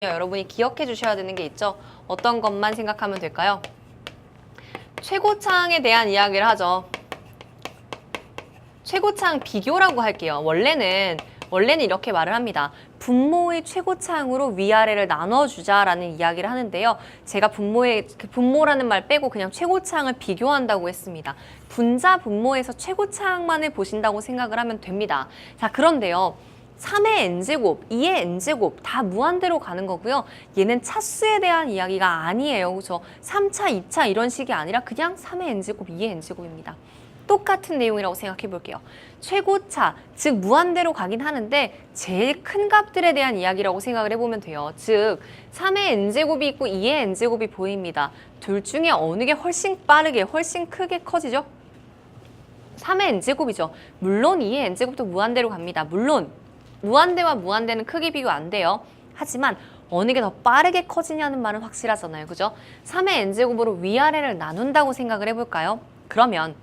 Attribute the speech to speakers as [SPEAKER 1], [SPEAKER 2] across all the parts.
[SPEAKER 1] 여러분이 기억해 주셔야 되는 게 있죠. 어떤 것만 생각하면 될까요? 최고차항에 대한 이야기를 하죠. 최고차항 비교라고 할게요. 원래는 이렇게 말을 합니다. 분모의 최고차항으로 위아래를 나눠주자라는 이야기를 하는데요. 제가 분모라는 말 빼고 그냥 최고차항을 비교한다고 했습니다. 분자 분모에서 최고차항만을 보신다고 생각을 하면 됩니다. 자, 그런데요. 3의 n제곱, 2의 n제곱 다 무한대로 가는 거고요. 얘는 차수에 대한 이야기가 아니에요. 그죠? 3차, 2차 이런 식이 아니라 그냥 3의 n제곱, 2의 n제곱입니다. 똑같은 내용이라고 생각해 볼게요. 최고차, 즉 무한대로 가긴 하는데 제일 큰 값들에 대한 이야기라고 생각을 해보면 돼요. 즉 3의 n제곱이 있고 2의 n제곱이 보입니다. 둘 중에 어느 게 훨씬 빠르게, 훨씬 크게 커지죠? 3의 n제곱이죠. 물론 2의 n제곱도 무한대로 갑니다. 물론 무한대와 무한대는 크기 비교 안 돼요. 하지만 어느 게 더 빠르게 커지냐는 말은 확실하잖아요. 그죠? 3의 n제곱으로 위아래를 나눈다고 생각을 해볼까요? 그러면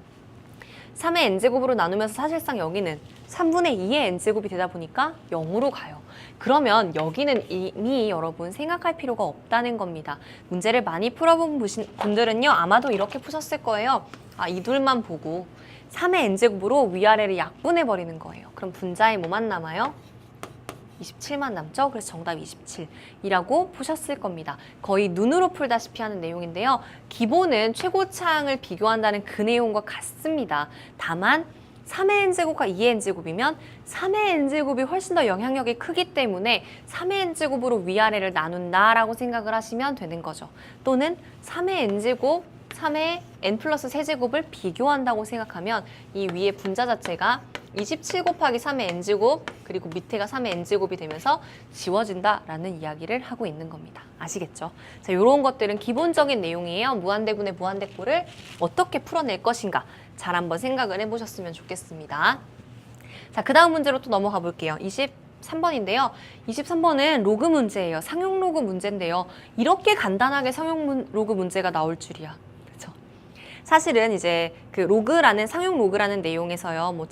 [SPEAKER 1] 3의 n제곱으로 나누면서 사실상 여기는 3분의 2의 n제곱이 되다 보니까 0으로 가요. 그러면 여기는 이미 여러분 생각할 필요가 없다는 겁니다. 문제를 많이 풀어본 분들은요. 아마도 이렇게 푸셨을 거예요. 이 둘만 보고 3의 n제곱으로 위아래를 약분해버리는 거예요. 그럼 분자에 뭐만 남아요? 27만 남죠? 그래서 정답 27이라고 푸셨을 겁니다. 거의 눈으로 풀다시피 하는 내용인데요. 기본은 최고차항을 비교한다는 그 내용과 같습니다. 다만 3의 n제곱과 2의 n제곱이면 3의 n제곱이 훨씬 더 영향력이 크기 때문에 3의 n제곱으로 위아래를 나눈다라고 생각을 하시면 되는 거죠. 또는 3의 n제곱, 3의 n 플러스 세제곱을 비교한다고 생각하면 이 위에 분자 자체가 27 곱하기 3의 n제곱 그리고 밑에가 3의 n제곱이 되면서 지워진다라는 이야기를 하고 있는 겁니다. 아시겠죠? 자, 이런 것들은 기본적인 내용이에요. 무한대분의 무한대꼴을 어떻게 풀어낼 것인가 잘 한번 생각을 해보셨으면 좋겠습니다. 자, 그 다음 문제로 또 넘어가 볼게요. 23번인데요. 23번은 로그 문제예요. 상용 로그 문제인데요. 이렇게 간단하게 상용 로그 문제가 나올 줄이야. 사실은 이제 그 로그라는 상용 로그라는 내용에서요. 뭐